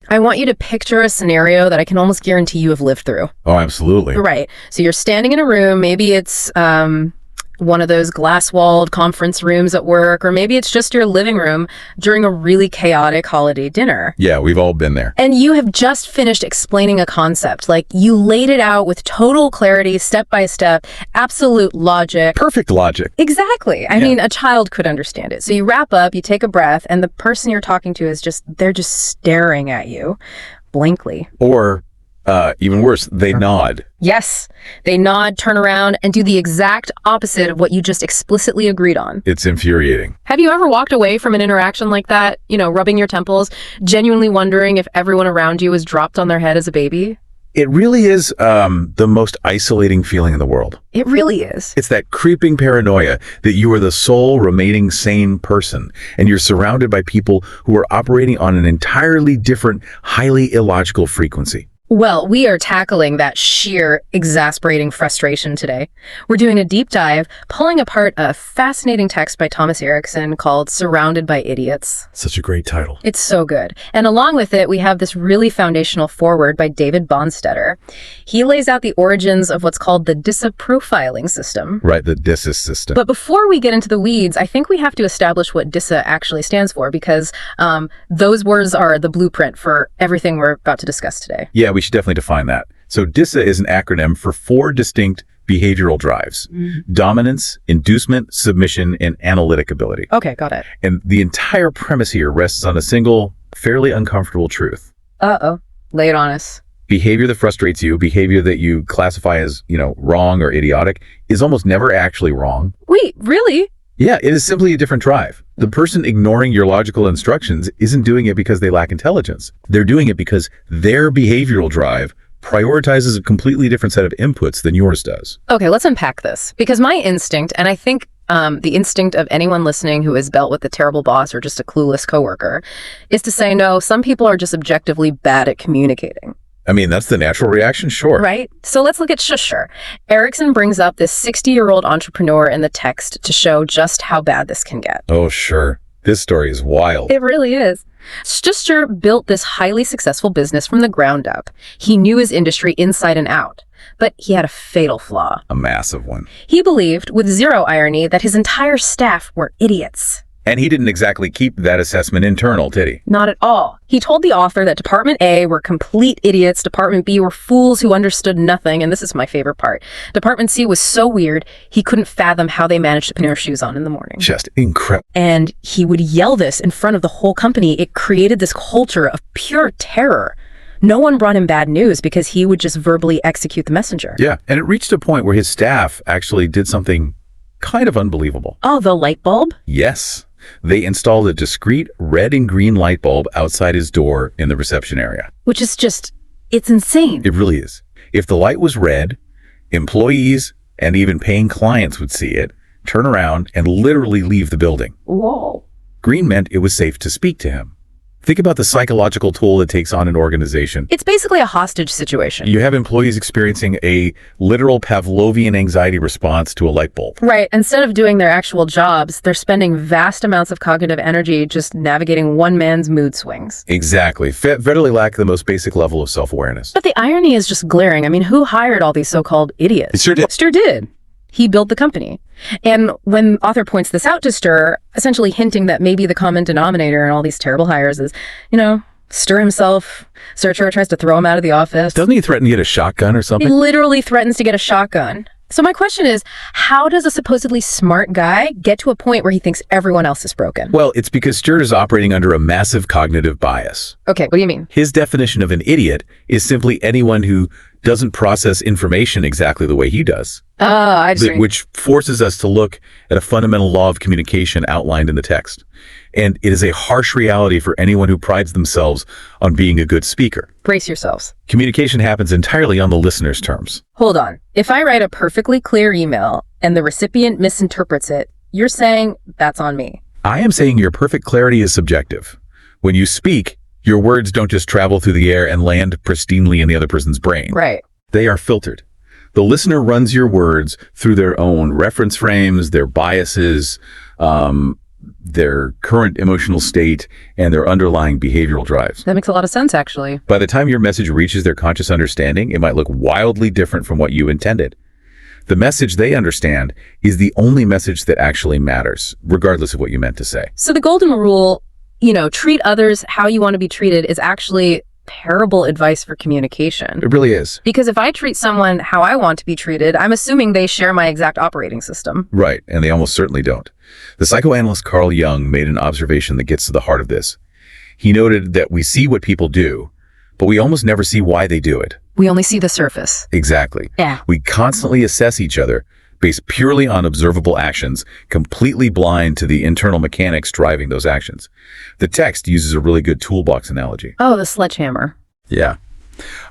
I want you to picture a scenario that I can almost guarantee you have lived through. Oh, absolutely. Right. So you're standing in a room. Maybe it's one of those glass-walled conference rooms at work, or maybe it's just your living room during a really chaotic holiday dinner. Yeah, we've all been there. And you have just finished explaining a concept. Like, you laid it out with total clarity, step by step, absolute logic. Perfect logic. Exactly. I mean, a child could understand it. So you wrap up, you take a breath, and the person you're talking to they're just staring at you blankly. Or even worse, they nod. Yes. They nod, turn around, and do the exact opposite of what you just explicitly agreed on. It's infuriating. Have you ever walked away from an interaction like that, rubbing your temples, genuinely wondering if everyone around you was dropped on their head as a baby? It really is the most isolating feeling in the world. It really is. It's that creeping paranoia that you are the sole remaining sane person, and you're surrounded by people who are operating on an entirely different, highly illogical frequency. Well, we are tackling that sheer, exasperating frustration today. We're doing a deep dive, pulling apart a fascinating text by Thomas Erikson called Surrounded by Idiots. Such a great title. It's so good. And along with it, we have this really foundational foreword by David Bonstetter. He lays out the origins of what's called the DISA profiling system. Right, the DISA system. But before we get into the weeds, I think we have to establish what DISA actually stands for, because those words are the blueprint for everything we're about to discuss today. Yeah, we should definitely define that. So DISA is an acronym for 4 distinct behavioral drives: dominance, inducement, submission, and analytic ability. Okay, got it. And the entire premise here rests on a single, fairly uncomfortable truth. Uh-oh. Lay it on us. Behavior that frustrates you, behavior that you classify as, wrong or idiotic, is almost never actually wrong. Wait, really? Yeah, it is simply a different drive. The person ignoring your logical instructions isn't doing it because they lack intelligence. They're doing it because their behavioral drive prioritizes a completely different set of inputs than yours does. Okay, let's unpack this. Because my instinct, and I think the instinct of anyone listening who has dealt with a terrible boss or just a clueless coworker, is to say, no, some people are just objectively bad at communicating. I mean, that's the natural reaction, sure. Right? So let's look at Shusher. Erikson brings up this 60-year-old entrepreneur in the text to show just how bad this can get. Oh, sure. This story is wild. It really is. Shusher built this highly successful business from the ground up. He knew his industry inside and out. But he had a fatal flaw. A massive one. He believed, with zero irony, that his entire staff were idiots. And he didn't exactly keep that assessment internal, did he? Not at all. He told the author that Department A were complete idiots, Department B were fools who understood nothing, and this is my favorite part. Department C was so weird, he couldn't fathom how they managed to put their shoes on in the morning. Just incredible. And he would yell this in front of the whole company. It created this culture of pure terror. No one brought him bad news because he would just verbally execute the messenger. Yeah, and it reached a point where his staff actually did something kind of unbelievable. Oh, the light bulb? Yes. They installed a discrete red and green light bulb outside his door in the reception area. Which is just, it's insane. It really is. If the light was red, employees and even paying clients would see it, turn around, and literally leave the building. Whoa. Green meant it was safe to speak to him. Think about the psychological toll it takes on an organization. It's basically a hostage situation. You have employees experiencing a literal Pavlovian anxiety response to a light bulb. Right. Instead of doing their actual jobs, they're spending vast amounts of cognitive energy just navigating one man's mood swings. Exactly. Federally lack the most basic level of self-awareness. But the irony is just glaring. I mean, who hired all these so-called idiots? It sure did. Sure did. He built the company. And when the author points this out to Stir, essentially hinting that maybe the common denominator in all these terrible hires is, Stir himself. Stir tries to throw him out of the office. Doesn't he threaten to get a shotgun or something? He literally threatens to get a shotgun. So my question is, how does a supposedly smart guy get to a point where he thinks everyone else is broken? Well, it's because Sturt is operating under a massive cognitive bias. Okay, what do you mean? His definition of an idiot is simply anyone who doesn't process information exactly the way he does. I see. Which forces us to look at a fundamental law of communication outlined in the text. And it is a harsh reality for anyone who prides themselves on being a good speaker. Brace yourselves. Communication happens entirely on the listener's terms. Hold on. If I write a perfectly clear email and the recipient misinterprets it, you're saying that's on me. I am saying your perfect clarity is subjective. When you speak, your words don't just travel through the air and land pristinely in the other person's brain. Right. They are filtered. The listener runs your words through their own reference frames, their biases, their current emotional state, and their underlying behavioral drives. That makes a lot of sense, actually. By the time your message reaches their conscious understanding, it might look wildly different from what you intended. The message they understand is the only message that actually matters, regardless of what you meant to say. So the golden rule, treat others how you want to be treated, is actually terrible advice for communication. It really is. Because if I treat someone how I want to be treated, I'm assuming they share my exact operating system. Right, and they almost certainly don't. The psychoanalyst Carl Jung made an observation that gets to the heart of this. He noted that we see what people do, but we almost never see why they do it. We only see the surface. Exactly. Yeah. We constantly assess each other based purely on observable actions, completely blind to the internal mechanics driving those actions. The text uses a really good toolbox analogy. Oh, the sledgehammer. Yeah.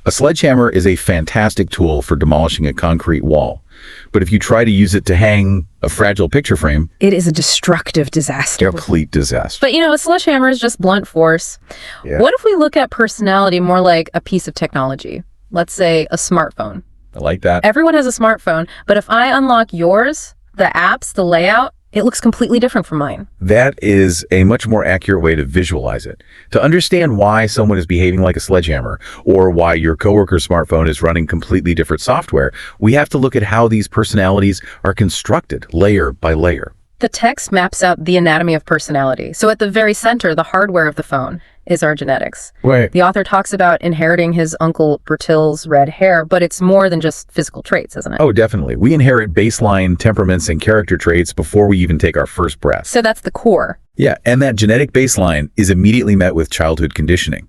A sledgehammer is a fantastic tool for demolishing a concrete wall. But if you try to use it to hang a fragile picture frame, it is a destructive disaster. Complete disaster. But a sledgehammer is just blunt force. Yeah. What if we look at personality more like a piece of technology? Let's say a smartphone. I like that. Everyone has a smartphone, but if I unlock yours, the apps, the layout, it looks completely different from mine. That is a much more accurate way to visualize it. To understand why someone is behaving like a sledgehammer, or why your coworker's smartphone is running completely different software, we have to look at how these personalities are constructed layer by layer. The text maps out the anatomy of personality. So at the very center, the hardware of the phone is our genetics. Right. The author talks about inheriting his Uncle Bertil's red hair, but it's more than just physical traits, isn't it? Oh, definitely. We inherit baseline temperaments and character traits before we even take our first breath. So that's the core. Yeah, and that genetic baseline is immediately met with childhood conditioning.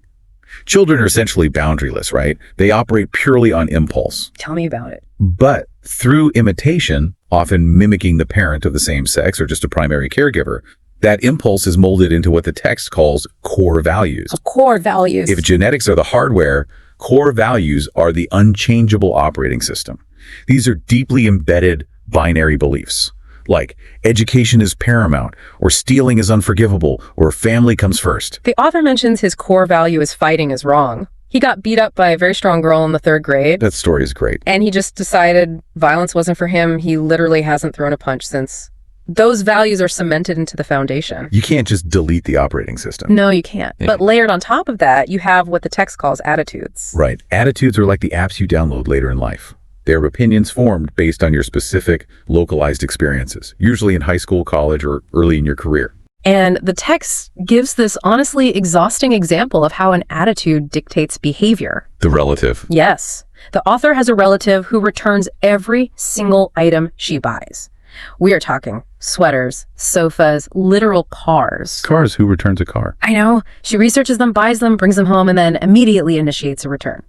Children are essentially boundaryless, right? They operate purely on impulse. Tell me about it. But through imitation, often mimicking the parent of the same sex or just a primary caregiver, that impulse is molded into what the text calls core values. Core values. If genetics are the hardware, core values are the unchangeable operating system. These are deeply embedded binary beliefs, like education is paramount, or stealing is unforgivable, or family comes first. The author mentions his core value is fighting is wrong. He got beat up by a very strong girl in the 3rd grade. That story is great. And he just decided violence wasn't for him. He literally hasn't thrown a punch since. Those values are cemented into the foundation. You can't just delete the operating system. No, you can't. Yeah. But layered on top of that, you have what the text calls attitudes. Right. Attitudes are like the apps you download later in life. They're opinions formed based on your specific, localized experiences, usually in high school, college, or early in your career. And the text gives this honestly exhausting example of how an attitude dictates behavior. The relative. Yes. The author has a relative who returns every single item she buys. We are talking sweaters, sofas, literal cars. Cars? Who returns a car? I know. She researches them, buys them, brings them home, and then immediately initiates a return.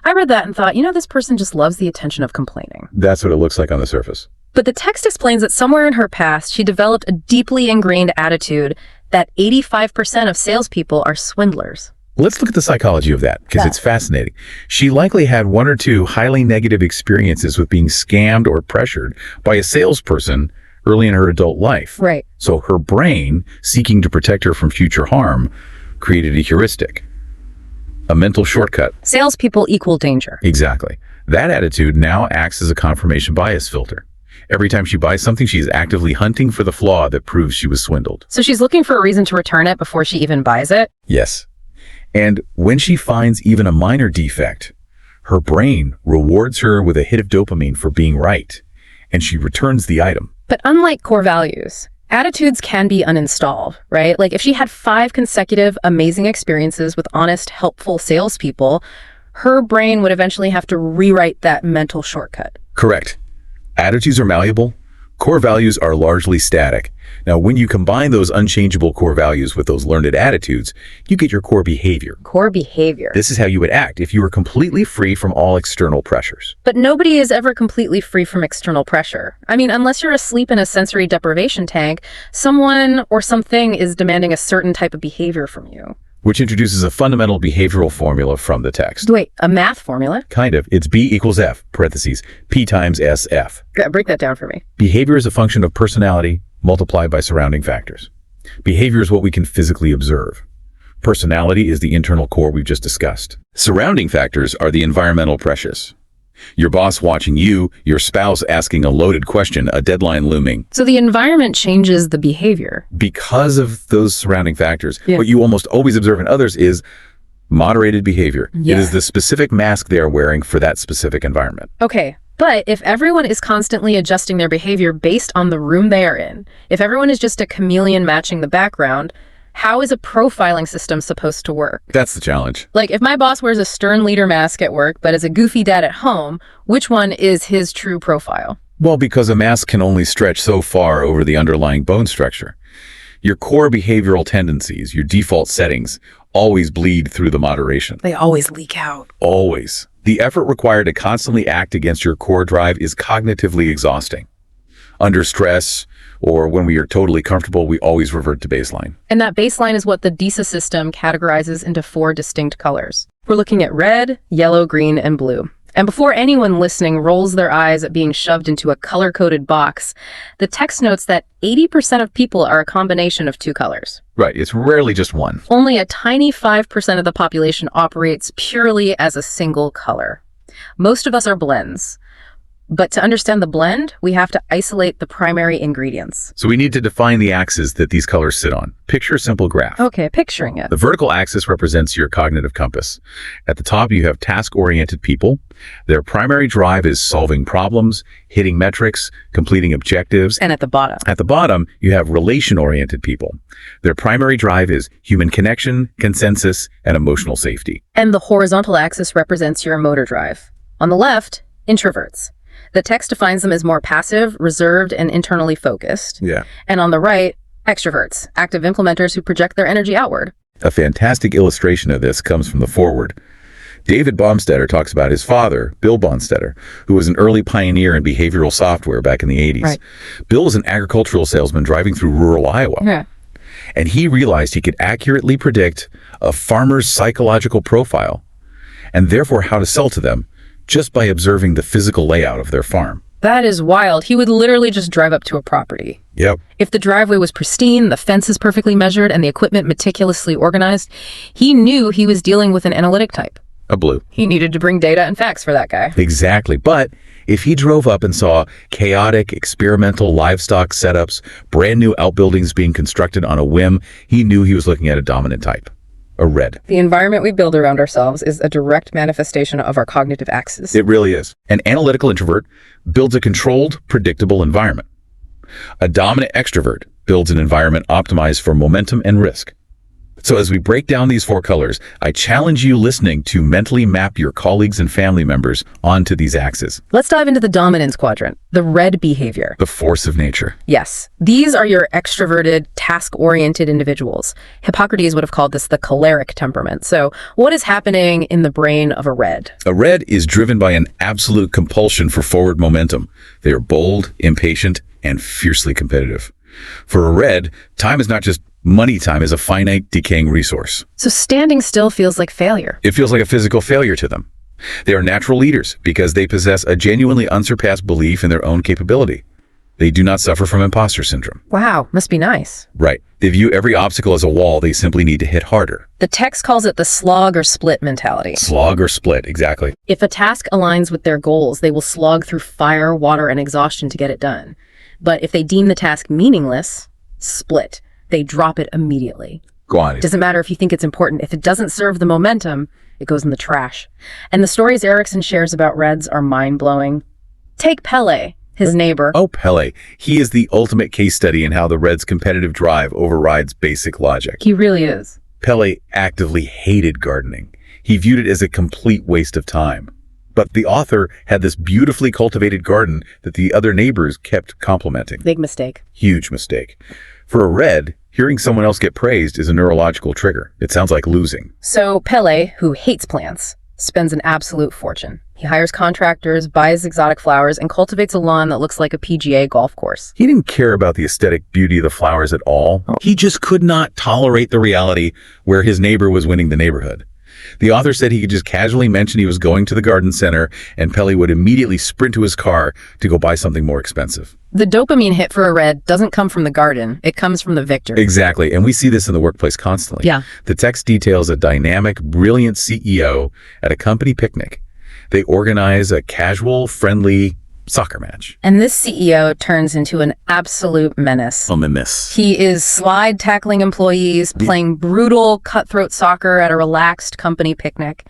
I read that and thought, this person just loves the attention of complaining. That's what it looks like on the surface. But the text explains that somewhere in her past, she developed a deeply ingrained attitude that 85% of salespeople are swindlers. Let's look at the psychology of that, because it's fascinating. She likely had 1 or 2 highly negative experiences with being scammed or pressured by a salesperson early in her adult life. Right. So her brain, seeking to protect her from future harm, created a heuristic, a mental shortcut. Salespeople equal danger. Exactly. That attitude now acts as a confirmation bias filter. Every time she buys something, she is actively hunting for the flaw that proves she was swindled. So she's looking for a reason to return it before she even buys it? Yes. And when she finds even a minor defect, her brain rewards her with a hit of dopamine for being right, and she returns the item. But unlike core values, attitudes can be uninstalled, right? Like if she had 5 consecutive amazing experiences with honest, helpful salespeople, her brain would eventually have to rewrite that mental shortcut. Correct. Attitudes are malleable. Core values are largely static. Now, when you combine those unchangeable core values with those learned attitudes, you get your core behavior. Core behavior. This is how you would act if you were completely free from all external pressures. But nobody is ever completely free from external pressure. I mean, unless you're asleep in a sensory deprivation tank, someone or something is demanding a certain type of behavior from you. Which introduces a fundamental behavioral formula from the text. Wait, a math formula? Kind of. It's B equals F, parentheses, P times SF. Break that down for me. Behavior is a function of personality multiplied by surrounding factors. Behavior is what we can physically observe. Personality is the internal core we've just discussed. Surrounding factors are the environmental pressures. Your boss watching you, your spouse asking a loaded question, a deadline looming. So the environment changes the behavior. Because of those surrounding factors, Yeah. what you almost always observe in others is moderated behavior. Yeah. It is the specific mask they are wearing for that specific environment. Okay, but if everyone is constantly adjusting their behavior based on the room they are in, if everyone is just a chameleon matching the background, how is a profiling system supposed to work? That's the challenge. Like, if my boss wears a stern leader mask at work, but is a goofy dad at home, which one is his true profile? Well, because a mask can only stretch so far over the underlying bone structure. Your core behavioral tendencies, your default settings, always bleed through the moderation. They always leak out. Always. The effort required to constantly act against your core drive is cognitively exhausting. Under stress, or when we are totally comfortable, we always revert to baseline. And that baseline is what the DISA system categorizes into 4 distinct colors. We're looking at red, yellow, green, and blue. And before anyone listening rolls their eyes at being shoved into a color-coded box, the text notes that 80% of people are a combination of 2 colors. Right, it's rarely just one. Only a tiny 5% of the population operates purely as a single color. Most of us are blends. But to understand the blend, we have to isolate the primary ingredients. So we need to define the axes that these colors sit on. Picture a simple graph. Okay, picturing it. The vertical axis represents your cognitive compass. At the top, you have task-oriented people. Their primary drive is solving problems, hitting metrics, completing objectives. And at the bottom. At the bottom, you have relation-oriented people. Their primary drive is human connection, consensus, and emotional safety. And the horizontal axis represents your motor drive. On the left, introverts. The text defines them as more passive, reserved, and internally focused. Yeah. And on the right, extroverts, active implementers who project their energy outward. A fantastic illustration of this comes from the foreword. David Baumstetter talks about his father, Bill Baumstetter, who was an early pioneer in behavioral software back in the 80s. Right. Bill was an agricultural salesman driving through rural Iowa. Yeah. And he realized he could accurately predict a farmer's psychological profile and therefore how to sell to them just by observing the physical layout of their farm. That is wild. He would literally just drive up to a property. Yep. If the driveway was pristine, the fences perfectly measured, and the equipment meticulously organized, he knew he was dealing with an analytic type. A blue. He needed to bring data and facts for that guy. Exactly. But if he drove up and saw chaotic, experimental livestock setups, brand new outbuildings being constructed on a whim, he knew he was looking at a dominant type. A red. The environment we build around ourselves is a direct manifestation of our cognitive axis. It really is. An analytical introvert builds a controlled, predictable environment. A dominant extrovert builds an environment optimized for momentum and risk. So as we break down these 4 colors, I challenge you listening to mentally map your colleagues and family members onto these axes. Let's dive into the dominance quadrant, the red behavior. The force of nature. Yes, these are your extroverted, task-oriented individuals. Hippocrates would have called this the choleric temperament. So what is happening in the brain of a red? A red is driven by an absolute compulsion for forward momentum. They are bold, impatient, and fiercely competitive. For a red, time is not just money. Time is a finite, decaying resource. So standing still feels like failure. It feels like a physical failure to them. They are natural leaders because they possess a genuinely unsurpassed belief in their own capability. They do not suffer from imposter syndrome. Wow, must be nice. Right. They view every obstacle as a wall. They simply need to hit harder. The text calls it the slog or split mentality. Slog or split, exactly. If a task aligns with their goals, they will slog through fire, water, and exhaustion to get it done. But if they deem the task meaningless, split. They drop it immediately. Go on. It doesn't matter if you think it's important. If it doesn't serve the momentum, it goes in the trash. And the stories Erikson shares about reds are mind-blowing. Take Pele, his neighbor. Oh, Pele. He is the ultimate case study in how the Reds' competitive drive overrides basic logic. He really is. Pele actively hated gardening. He viewed it as a complete waste of time. But the author had this beautifully cultivated garden that the other neighbors kept complimenting. Big mistake. Huge mistake. For a red, hearing someone else get praised is a neurological trigger. It sounds like losing. So Pele, who hates plants, spends an absolute fortune. He hires contractors, buys exotic flowers, and cultivates a lawn that looks like a PGA golf course. He didn't care about the aesthetic beauty of the flowers at all. He just could not tolerate the reality where his neighbor was winning the neighborhood. The author said he could just casually mention he was going to the garden center, and Pele would immediately sprint to his car to go buy something more expensive. The dopamine hit for a red doesn't come from the garden. It comes from the victor. Exactly, and we see this in the workplace constantly. Yeah. The text details a dynamic, brilliant CEO at a company picnic. They organize a casual, friendly soccer match. And this CEO turns into an absolute menace. Menace. He is slide tackling employees, playing brutal, cutthroat soccer at a relaxed company picnic.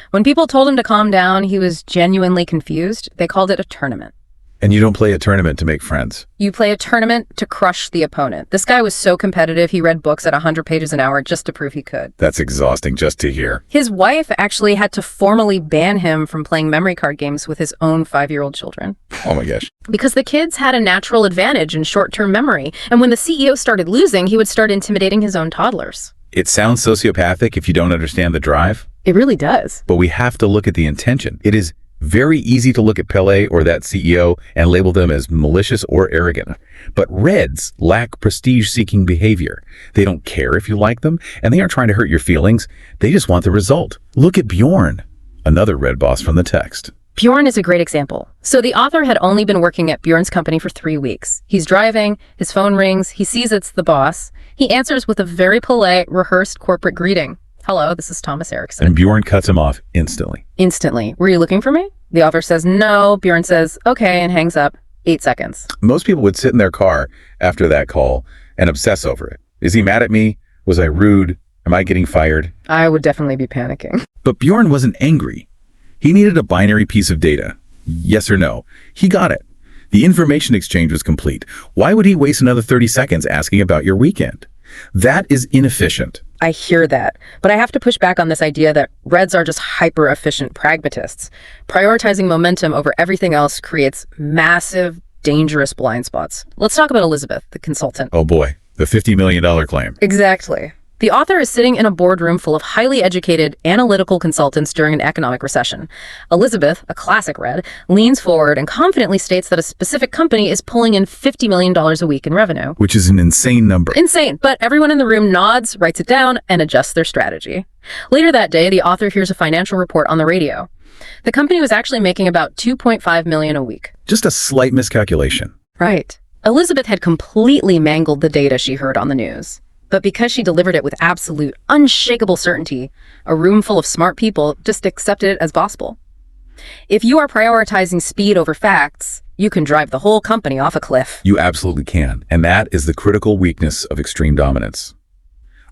When people told him to calm down, he was genuinely confused. They called it a tournament. And you don't play a tournament to make friends. You play a tournament to crush the opponent. This guy was so competitive, he read books at 100 pages an hour just to prove he could. That's exhausting just to hear. His wife actually had to formally ban him from playing memory card games with his own 5-year-old children. Oh my gosh. Because the kids had a natural advantage in short-term memory, and when the CEO started losing, he would start intimidating his own toddlers. It sounds sociopathic if you don't understand the drive, It really does. but we have to look at the intention. It is very easy to look at Pele or that CEO and label them as malicious or arrogant. But Reds lack prestige-seeking behavior. They don't care if you like them, and they aren't trying to hurt your feelings. They just want the result. Look at Bjorn, another Red boss from the text. Bjorn is a great example. So the author had only been working at Bjorn's company for 3 weeks. He's driving, his phone rings, he sees it's the boss. He answers with a very polite, rehearsed corporate greeting. Hello, this is Thomas Erikson. And Bjorn cuts him off instantly. Instantly. Were you looking for me? The author says no. Bjorn says, okay, and hangs up. 8 seconds. Most people would sit in their car after that call and obsess over it. Is he mad at me? Was I rude? Am I getting fired? I would definitely be panicking. But Bjorn wasn't angry. He needed a binary piece of data. Yes or no. He got it. The information exchange was complete. Why would he waste another 30 seconds asking about your weekend? That is inefficient. I hear that, but I have to push back on this idea that Reds are just hyper-efficient pragmatists. Prioritizing momentum over everything else creates massive, dangerous blind spots. Let's talk about Elizabeth, the consultant. Oh boy, the $50 million claim. Exactly. The author is sitting in a boardroom full of highly educated, analytical consultants during an economic recession. Elizabeth, a classic Red, leans forward and confidently states that a specific company is pulling in $50 million a week in revenue. Which is an insane number. Insane, but everyone in the room nods, writes it down, and adjusts their strategy. Later that day, the author hears a financial report on the radio. The company was actually making about $2.5 million a week. Just a slight miscalculation. Right. Elizabeth had completely mangled the data she heard on the news. But because she delivered it with absolute, unshakable certainty, a room full of smart people just accepted it as gospel. If you are prioritizing speed over facts, you can drive the whole company off a cliff. You absolutely can. And that is the critical weakness of extreme dominance.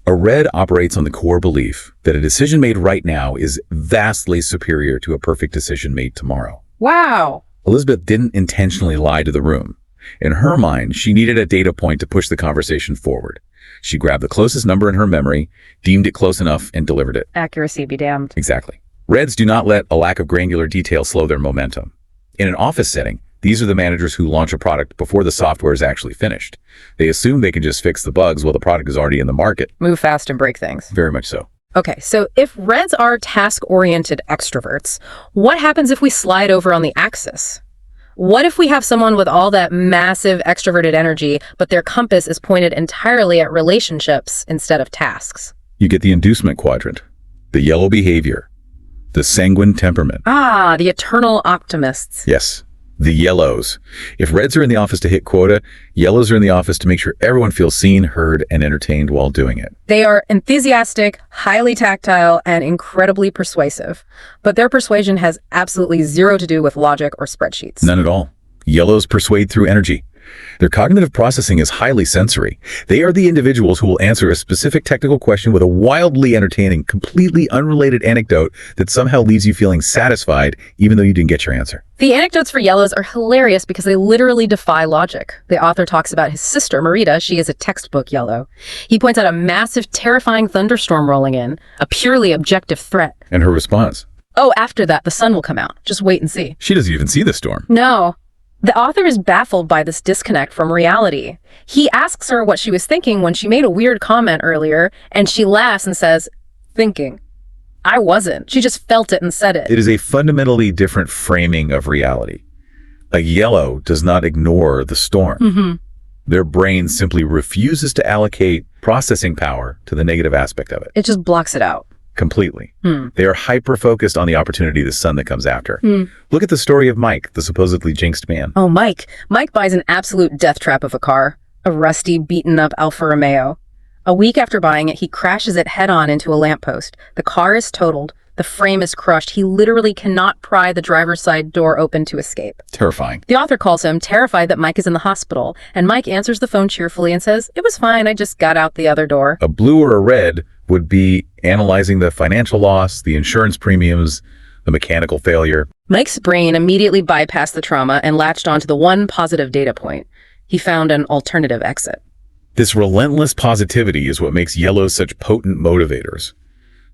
A Red operates on the core belief that a decision made right now is vastly superior to a perfect decision made tomorrow. Wow. Elizabeth didn't intentionally lie to the room. In her mind, she needed a data point to push the conversation forward. She grabbed the closest number in her memory, deemed it close enough, and delivered it. Accuracy be damned. Exactly. Reds do not let a lack of granular detail slow their momentum. In an office setting, these are the managers who launch a product before the software is actually finished. They assume they can just fix the bugs while the product is already in the market. Move fast and break things. Very much so. Okay, so if Reds are task-oriented extroverts, what happens if we slide over on the axis? What if we have someone with all that massive extroverted energy, but their compass is pointed entirely at relationships instead of tasks? You get the inducement quadrant, the yellow behavior, the sanguine temperament. Ah, the eternal optimists. Yes, the yellows. If Reds are in the office to hit quota, yellows are in the office to make sure everyone feels seen, heard, and entertained while doing it. They are enthusiastic, highly tactile, and incredibly persuasive. But their persuasion has absolutely zero to do with logic or spreadsheets. None at all. Yellows persuade through energy. Their cognitive processing is highly sensory. They are the individuals who will answer a specific technical question with a wildly entertaining, completely unrelated anecdote that somehow leaves you feeling satisfied even though you didn't get your answer. The anecdotes for yellows are hilarious because they literally defy logic. The author talks about his sister, Marita. She is a textbook yellow. He points out a massive, terrifying thunderstorm rolling in, a purely objective threat. And her response? Oh, after that, the sun will come out. Just wait and see. She doesn't even see the storm. No. The author is baffled by this disconnect from reality. He asks her what she was thinking when she made a weird comment earlier, and she laughs and says, thinking. I wasn't. She just felt it and said it. It is a fundamentally different framing of reality. A yellow does not ignore the storm. Mm-hmm. Their brain simply refuses to allocate processing power to the negative aspect of it. It just blocks it out. Completely. They are hyper-focused on the opportunity, the sun that comes after. Hmm. Look at the story of Mike, the supposedly jinxed man. Oh, Mike. Mike buys an absolute death trap of a car. A rusty, beaten-up Alfa Romeo. A week after buying it, he crashes it head-on into a lamppost. The car is totaled. The The frame is crushed. He literally cannot pry the driver's side door open to escape. Terrifying. The author calls him, terrified that Mike is in the hospital, and Mike answers the phone cheerfully and says, "It was fine, I just got out the other door." A blue or a red would be analyzing the financial loss, the insurance premiums, the mechanical failure. Mike's brain immediately bypassed the trauma and latched onto the one positive data point. He found an alternative exit. This relentless positivity is what makes yellows such potent motivators.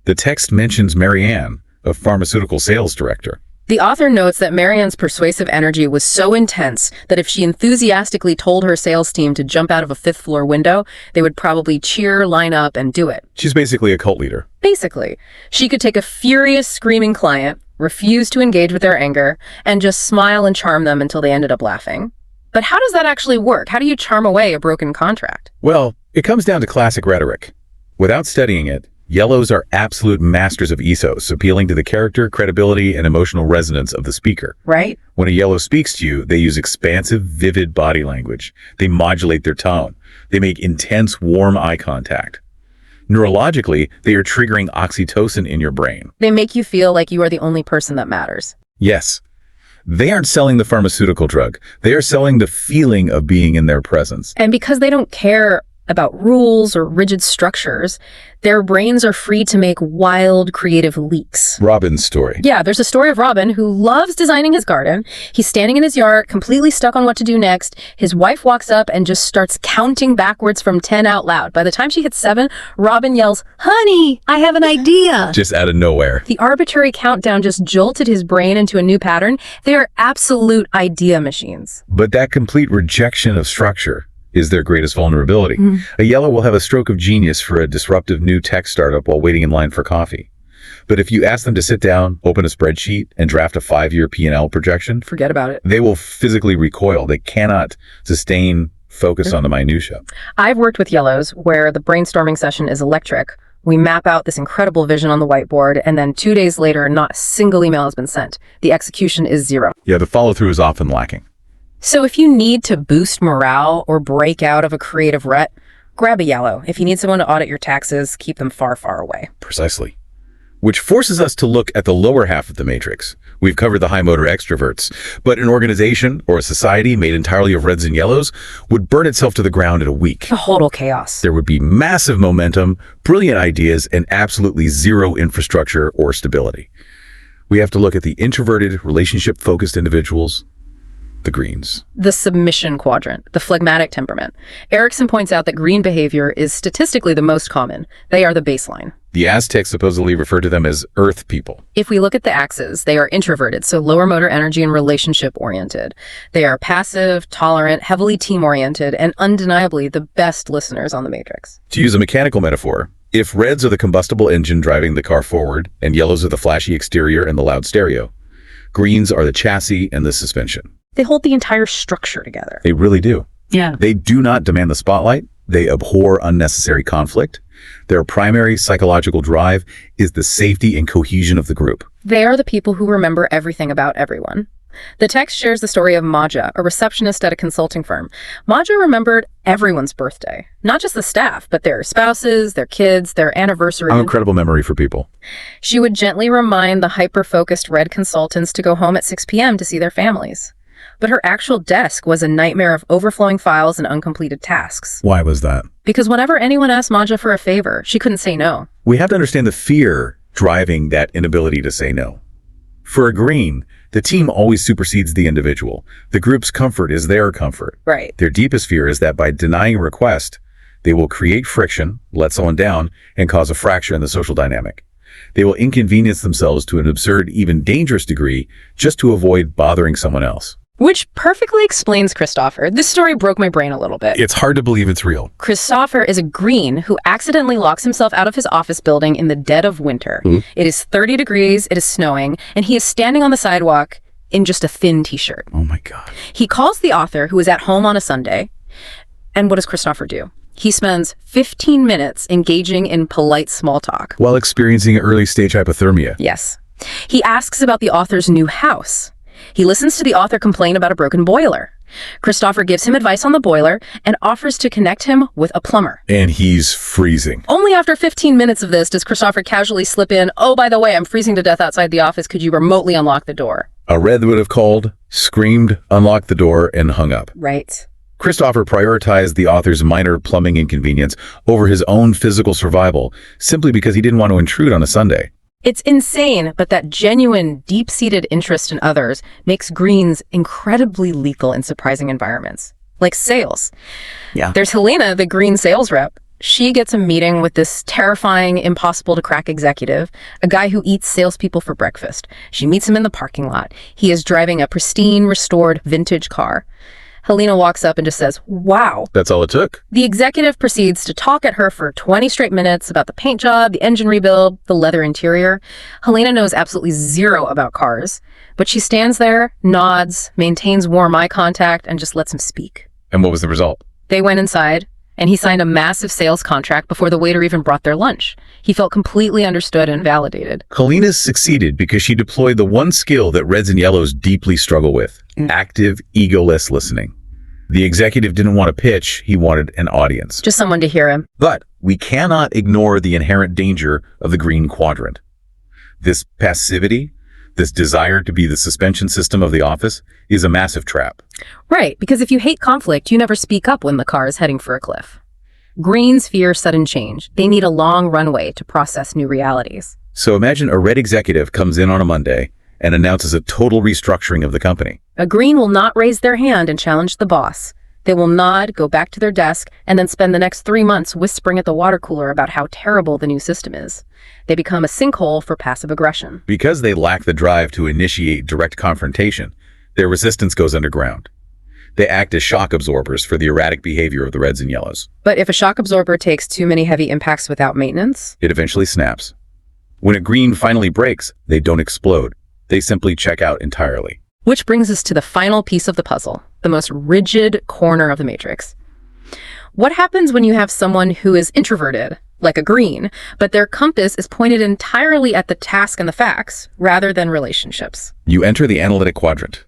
The text mentions Marianne, a pharmaceutical sales director. The author notes that Marianne's persuasive energy was so intense that if she enthusiastically told her sales team to jump out of a fifth-floor window, they would probably cheer, line up, and do it. She's basically a cult leader. Basically, she could take a furious, screaming client, refuse to engage with their anger, and just smile and charm them until they ended up laughing. But how does that actually work? How do you charm away a broken contract? Well, it comes down to classic rhetoric. Without studying it, yellows are absolute masters of ethos, appealing to the character, credibility, and emotional resonance of the speaker. Right? When a yellow speaks to you, they use expansive, vivid body language. They modulate their tone. They make intense, warm eye contact. Neurologically, they are triggering oxytocin in your brain. They make you feel like you are the only person that matters. Yes. They aren't selling the pharmaceutical drug. They are selling the feeling of being in their presence. And because they don't care about rules or rigid structures, their brains are free to make wild, creative leaks. Robin's story. Yeah, there's a story of Robin who loves designing his garden. He's standing in his yard, completely stuck on what to do next. His wife walks up and just starts counting backwards from 10 out loud. By the time she hits 7, Robin yells, "Honey, I have an idea." Just out of nowhere. The arbitrary countdown just jolted his brain into a new pattern. They are absolute idea machines. But that complete rejection of structure is their greatest vulnerability. A yellow will have a stroke of genius for a disruptive new tech startup while waiting in line for coffee. But if you ask them to sit down, open a spreadsheet, and draft a 5-year P&L projection, Forget about it. they will physically recoil. They cannot sustain focus on the minutia. I've worked with yellows where the brainstorming session is electric. We map out this incredible vision on the whiteboard, and then 2 days later, not a single email has been sent. The execution is zero. Yeah, the follow-through is often lacking. So if you need to boost morale or break out of a creative rut, grab a yellow. If you need someone to audit your taxes, keep them far, far away. Precisely. Which forces us to look at the lower half of the matrix. We've covered the high motor extroverts, but an organization or a society made entirely of reds and yellows would burn itself to the ground in a week. Total chaos. There would be massive momentum, brilliant ideas, and absolutely zero infrastructure or stability. We have to look at the introverted, relationship-focused individuals, the greens. The submission quadrant, the phlegmatic temperament. Erikson points out that green behavior is statistically the most common. They are the baseline. The Aztecs supposedly referred to them as earth people. If we look at the axes, they are introverted, so lower motor energy and relationship-oriented. They are passive, tolerant, heavily team-oriented, and undeniably the best listeners on the matrix. To use a mechanical metaphor, if reds are the combustible engine driving the car forward, and yellows are the flashy exterior and the loud stereo, greens are the chassis and the suspension. They hold the entire structure together. They really do. Yeah. They do not demand the spotlight. They abhor unnecessary conflict. Their primary psychological drive is the safety and cohesion of the group. They are the people who remember everything about everyone. The text shares the story of Maja, a receptionist at a consulting firm. Maja remembered everyone's birthday, not just the staff, but their spouses, their kids, their anniversaries. An incredible memory for people. She would gently remind the hyper-focused red consultants to go home at 6 p.m. to see their families. But her actual desk was a nightmare of overflowing files and uncompleted tasks. Why was that? Because whenever anyone asked Maja for a favor, she couldn't say no. We have to understand the fear driving that inability to say no. For a green, the team always supersedes the individual. The group's comfort is their comfort. Right. Their deepest fear is that by denying a request, they will create friction, let someone down, and cause a fracture in the social dynamic. They will inconvenience themselves to an absurd, even dangerous degree just to avoid bothering someone else. Which perfectly explains Christopher. This story broke my brain a little bit. It's hard to believe it's real. Christopher is a green who accidentally locks himself out of his office building in the dead of winter. It is 30 degrees, it is snowing, and he is standing on the sidewalk in just a thin t-shirt. Oh my God. He calls the author, who is at home on a Sunday, and what does Christopher do? He spends 15 minutes engaging in polite small talk. While experiencing early stage hypothermia. Yes. He asks about the author's new house. He listens to the author complain about a broken boiler. Christopher gives him advice on the boiler and offers to connect him with a plumber. And he's freezing. Only after 15 minutes of this does Christopher casually slip in, "Oh, by the way, I'm freezing to death outside the office. Could you remotely unlock the door?" A red would have called, screamed, unlocked the door, and hung up. Right. Christopher prioritized the author's minor plumbing inconvenience over his own physical survival simply because he didn't want to intrude on a Sunday. It's insane, but that genuine, deep-seated interest in others makes greens incredibly lethal in surprising environments, like sales. Yeah. There's Helena, the green sales rep. She gets a meeting with this terrifying, impossible-to-crack executive, a guy who eats salespeople for breakfast. She meets him in the parking lot. He is driving a pristine, restored, vintage car. Helena walks up and just says, "Wow." That's all it took. The executive proceeds to talk at her for 20 straight minutes about the paint job, the engine rebuild, the leather interior. Helena knows absolutely zero about cars, but she stands there, nods, maintains warm eye contact, and just lets him speak. And what was the result? They went inside, and he signed a massive sales contract before the waiter even brought their lunch. He felt completely understood and validated. Helena succeeded because she deployed the one skill that reds and yellows deeply struggle with, active, egoless listening. The executive didn't want a pitch, he wanted an audience. Just someone to hear him. But we cannot ignore the inherent danger of the green quadrant. This passivity, this desire to be the suspension system of the office, is a massive trap. Right, because if you hate conflict, you never speak up when the car is heading for a cliff. Greens fear sudden change. They need a long runway to process new realities. So imagine a red executive comes in on a Monday and announces a total restructuring of the company. A green will not raise their hand and challenge the boss. They will nod, go back to their desk, and then spend the next 3 months whispering at the water cooler about how terrible the new system is. They become a sinkhole for passive aggression. Because they lack the drive to initiate direct confrontation, their resistance goes underground. They act as shock absorbers for the erratic behavior of the reds and yellows. But if a shock absorber takes too many heavy impacts without maintenance, It eventually snaps. When a green finally breaks, they don't explode. They simply check out entirely. which brings us to the final piece of the puzzle, the most rigid corner of the matrix. What happens when you have someone who is introverted, like a green, but their compass is pointed entirely at the task and the facts, rather than relationships? You enter the analytic quadrant.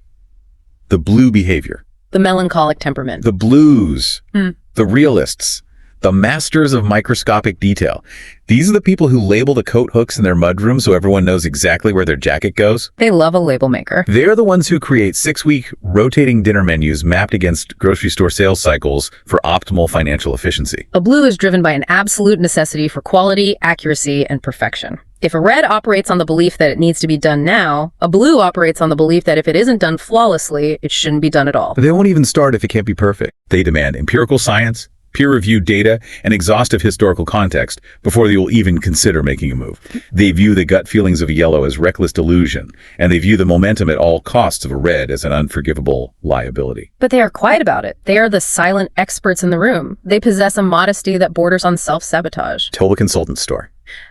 The blue behavior. The melancholic temperament. The blues. The realists. The masters of microscopic detail. These are the people who label the coat hooks in their mudroom so everyone knows exactly where their jacket goes. They love a label maker. They're the ones who create 6-week rotating dinner menus mapped against grocery store sales cycles for optimal financial efficiency. A blue is driven by an absolute necessity for quality, accuracy, and perfection. If a red operates on the belief that it needs to be done now, a blue operates on the belief that if it isn't done flawlessly, it shouldn't be done at all. They won't even start if it can't be perfect. They demand empirical science, peer-reviewed data, and exhaustive historical context before they will even consider making a move. They view the gut feelings of a yellow as reckless delusion, and they view the momentum at all costs of a red as an unforgivable liability. But they are quiet about it. They are the silent experts in the room. They possess a modesty that borders on self-sabotage. Tell the consultant story.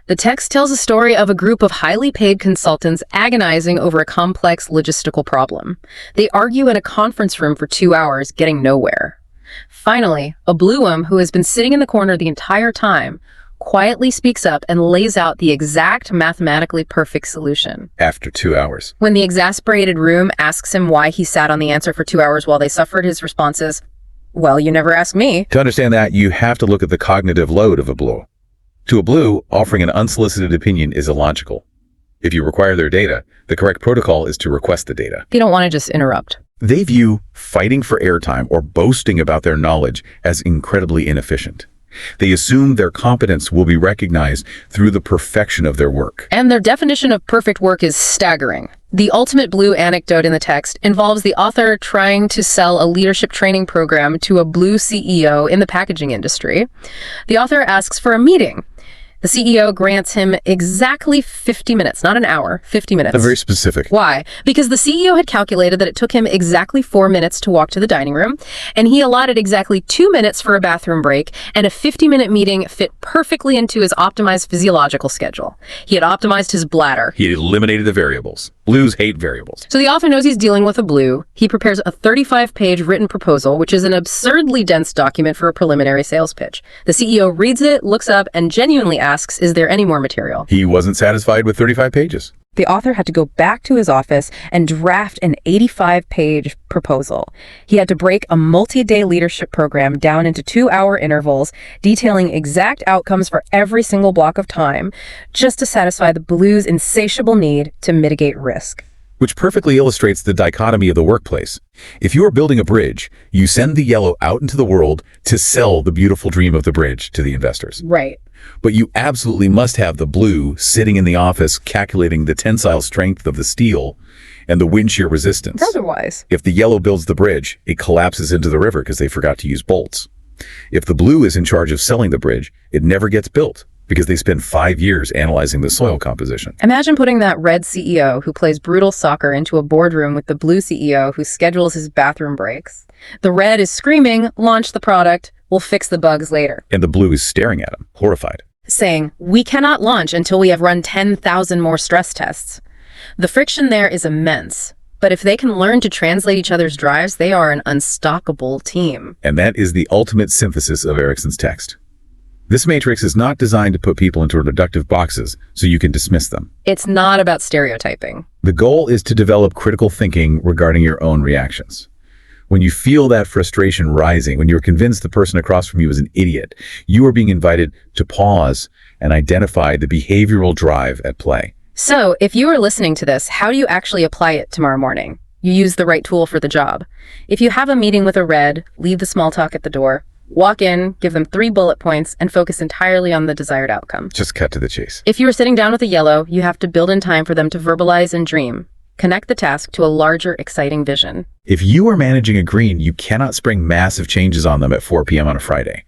The text tells a story of a group of highly paid consultants agonizing over a complex logistical problem. They argue in a conference room for 2 hours, getting nowhere. Finally, a blueum who has been sitting in the corner the entire time quietly speaks up and lays out the exact mathematically perfect solution. After 2 hours. When the exasperated room asks him why he sat on the answer for 2 hours while they suffered, his response is, "Well, you never asked me." To understand that, you have to look at the cognitive load of a blue. To a blue, offering an unsolicited opinion is illogical. If you require their data, the correct protocol is to request the data. They don't want to just interrupt. They view fighting for airtime or boasting about their knowledge as incredibly inefficient. They assume their competence will be recognized through the perfection of their work. And their definition of perfect work is staggering. The ultimate blue anecdote in the text involves the author trying to sell a leadership training program to a blue CEO in the packaging industry. The author asks for a meeting. The CEO grants him exactly 50 minutes, not an hour, 50 minutes. They're very specific. Why? Because the CEO had calculated that it took him exactly 4 minutes to walk to the dining room, and he allotted exactly 2 minutes for a bathroom break, and a 50-minute meeting fit perfectly into his optimized physiological schedule. He had optimized his bladder. He eliminated the variables. Blues hate variables. So the author knows he's dealing with a blue. He prepares a 35-page written proposal, which is an absurdly dense document for a preliminary sales pitch. The CEO reads it, looks up, and genuinely asks, is there any more material? He wasn't satisfied with 35 pages. The author had to go back to his office and draft an 85-page proposal. He had to break a multi-day leadership program down into 2-hour intervals, detailing exact outcomes for every single block of time, just to satisfy the blue's insatiable need to mitigate risk. Which perfectly illustrates the dichotomy of the workplace. If you are building a bridge, you send the yellow out into the world to sell the beautiful dream of the bridge to the investors. Right. But you absolutely must have the blue sitting in the office calculating the tensile strength of the steel and the wind shear resistance. Otherwise, If the yellow builds the bridge, it collapses into the river because they forgot to use bolts. If the blue is in charge of selling the bridge, it never gets built because they spend 5 years analyzing the soil composition. imagine putting that red CEO who plays brutal soccer into a boardroom with the blue CEO who schedules his bathroom breaks. The red is screaming, "Launch the product, we'll fix the bugs later," And the blue is staring at him, horrified. saying, "We cannot launch until we have run 10,000 more stress tests." The friction there is immense, but if they can learn to translate each other's drives, they are an unstoppable team. And that is the ultimate synthesis of Erikson's text. This matrix is not designed to put people into reductive boxes so you can dismiss them. It's not about stereotyping. The goal is to develop critical thinking regarding your own reactions. When you feel that frustration rising, when you're convinced the person across from you is an idiot, you are being invited to pause and identify the behavioral drive at play. So, if you are listening to this, how do you actually apply it tomorrow morning? You use the right tool for the job. If you have a meeting with a red, leave the small talk at the door. Walk in, give them 3 bullet points, and focus entirely on the desired outcome. Just cut to the chase. If you are sitting down with a yellow, you have to build in time for them to verbalize and dream. Connect the task to a larger, exciting vision. If you are managing a green, you cannot spring massive changes on them at 4 p.m. on a Friday.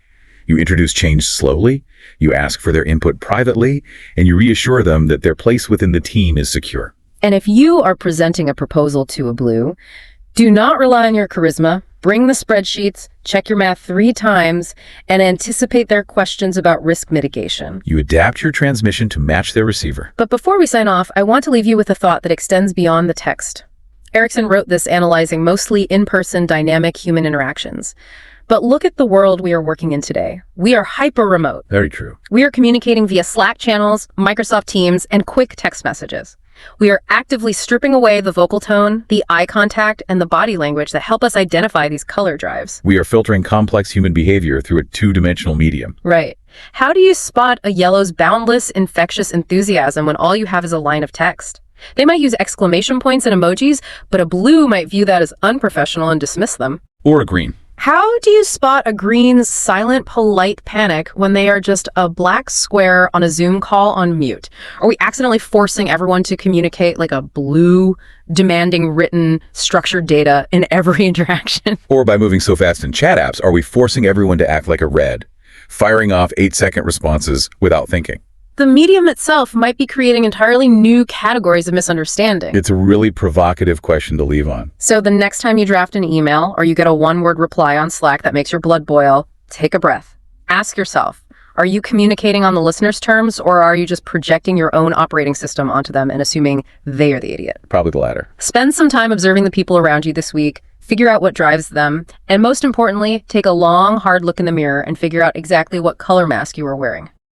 You introduce change slowly, you ask for their input privately, and you reassure them that their place within the team is secure. And if you are presenting a proposal to a blue, do not rely on your charisma. Bring the spreadsheets, check your math 3 times, and anticipate their questions about risk mitigation. You adapt your transmission to match their receiver. But before we sign off, I want to leave you with a thought that extends beyond the text. Erikson wrote this analyzing mostly in-person dynamic human interactions. But look at the world we are working in today. We are hyper-remote. Very true. We are communicating via Slack channels, Microsoft Teams, and quick text messages. We are actively stripping away the vocal tone, the eye contact, and the body language that help us identify these color drives. We are filtering complex human behavior through a 2-dimensional medium. Right. How do you spot a yellow's boundless, infectious enthusiasm when all you have is a line of text? They might use exclamation points and emojis, but a blue might view that as unprofessional and dismiss them. Or a green. How do you spot a green's silent, polite panic when they are just a black square on a Zoom call on mute? Are we accidentally forcing everyone to communicate like a blue, demanding written, structured data in every interaction? Or by moving so fast in chat apps, are we forcing everyone to act like a red, firing off 8-second responses without thinking? The medium itself might be creating entirely new categories of misunderstanding. It's a really provocative question to leave on. So the next time you draft an email or you get a 1-word reply on Slack that makes your blood boil, take a breath. Ask yourself, are you communicating on the listener's terms, or are you just projecting your own operating system onto them and assuming they are the idiot? Probably the latter. Spend some time observing the people around you this week, figure out what drives them, and most importantly, take a long, hard look in the mirror and figure out exactly what color mask you are wearing.